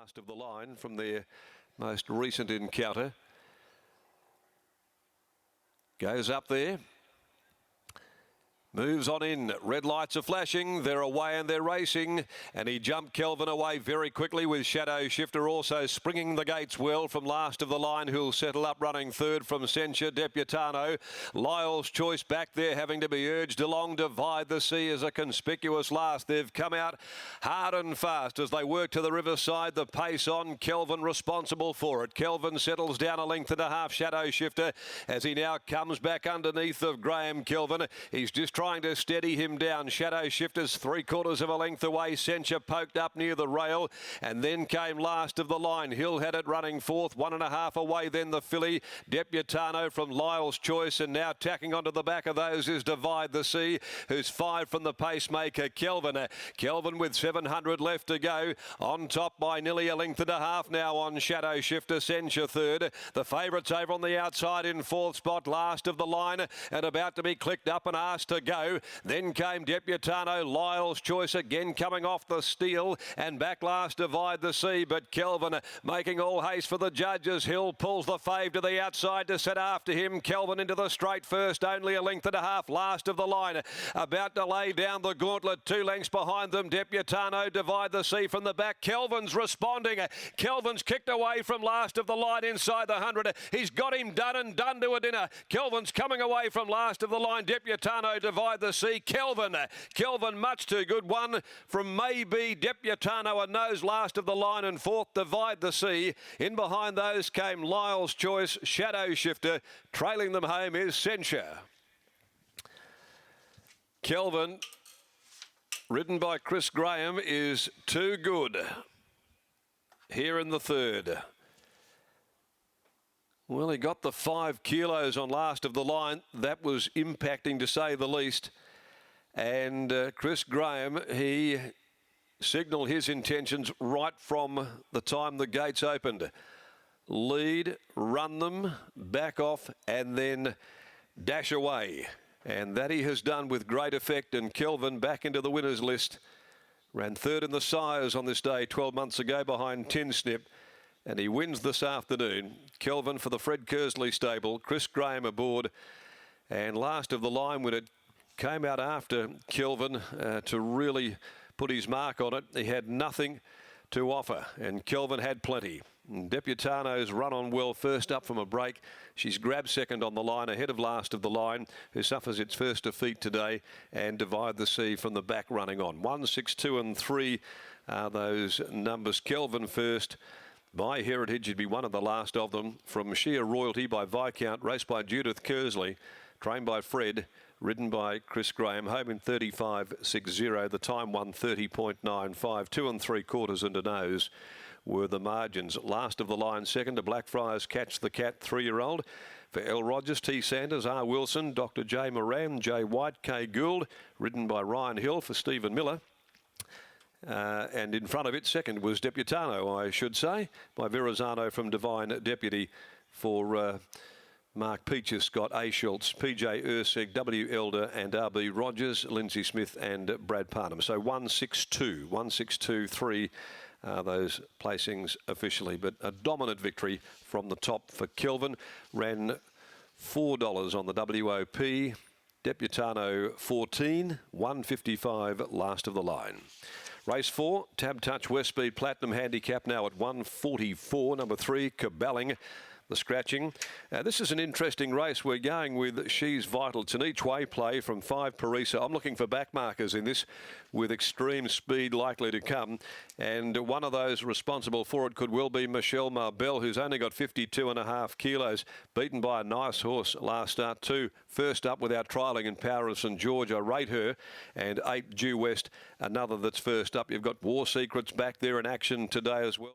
last of the line from their most recent encounter. Goes up there. Moves on in. Red lights are flashing. They're away and they're racing. And he jumped Kelvin away very quickly with Shadow Shifter also springing the gates well from last of the line, who'll settle up running third from Censure Deputano. Lyle's Choice back there having to be urged along. Divide the Sea as a conspicuous last. They've come out hard and fast as they work to the riverside. The pace on. Kelvin responsible for it. Kelvin settles down a length and a half. Shadow Shifter as he now comes back underneath of Graham Kelvin. He's just trying to steady him down. Shadow Shifter's 3/4 of a length away. Censure poked up near the rail and then came last of the line. Hill had it running fourth, 1.5 away. Then the filly Deputano from Lyle's Choice, and now tacking onto the back of those is Divide the Sea, who's 5 from the pacemaker Kelvin. Kelvin with 700 left to go, on top by nearly a length and a half now on Shadow Shifter. Censure third. The favourites over on the outside in fourth spot, last of the line and about to be clicked up and asked to go. Then came Deputano, Lyle's Choice again coming off the steel, and back last Divide the Sea, but Kelvin making all haste for the judges. Hill pulls the fave to the outside to set after him. Kelvin into the straight first, only a length and a half last of the line, about to lay down the gauntlet. 2 lengths behind them, Deputano, Divide the Sea from the back. Kelvin's responding. Kelvin's kicked away from last of the line inside the 100. He's got him done and done to a dinner. Kelvin's coming away from last of the line. Deputano, Divide the Sea. Kelvin much too good. One from maybe Deputano, a nose last of the line, and fourth Divide the Sea. In behind those came Lyle's Choice, Shadow Shifter. Trailing them home is Censure. Kelvin, ridden by Chris Graham, is too good here in the third. Well, he got the 5 kilos on last of the line. That was impacting, to say the least. And Chris Graham, he signalled his intentions right from the time the gates opened. Lead, run them, back off, and then dash away. And that he has done with great effect. And Kelvin back into the winners list. Ran third in the Sires on this day 12 months ago behind Tin Snip. And he wins this afternoon. Kelvin for the Fred Kersley stable. Chris Graham aboard. And last of the line when it came out after Kelvin to really put his mark on it. He had nothing to offer, and Kelvin had plenty. And Deputano's run on well first up from a break. She's grabbed second on the line ahead of last of the line, who suffers its first defeat today, and Divide the Sea from the back running on. 1, 6, 2 and 3 are those numbers. Kelvin first. By Heritage, he'd be one of the last of them. From Sheer Royalty by Viscount, raced by Judith Kersley, trained by Fred, ridden by Chris Graham, home in 35.60. The time 1:30.95. 2 3/4 and a nose were the margins. Last of the line second to Blackfriars Catch the Cat, 3-year-old. For L. Rogers, T. Sanders, R. Wilson, Dr. J. Moran, J. White, K. Gould, ridden by Ryan Hill for Stephen Miller. And in front of it, second was Deputano, I should say, by Verrazano from Divine Deputy for Mark Peaches, Scott A. Schultz, PJ Ursig, W. Elder and R.B. Rogers, Lindsay Smith and Brad Parnham. So 162, 162.3 are those placings officially. But a dominant victory from the top for Kelvin. Ran $4 on the WOP. Deputano 14, 155 last of the line. Race 4, Tab Touch West Speed Platinum Handicap now at 144. Number 3, Caballing. The scratching. This is an interesting race. We're going with She's Vital. It's an each-way play from 5 Parisa. I'm looking for back markers in this with extreme speed likely to come. And one of those responsible for it could well be Michelle Marbell, who's only got 52.5 kilos. Beaten by a nice horse last start too. First up without trialling in Power of St George. I rate her. And 8 Due West, another that's first up. You've got War Secrets back there in action today as well.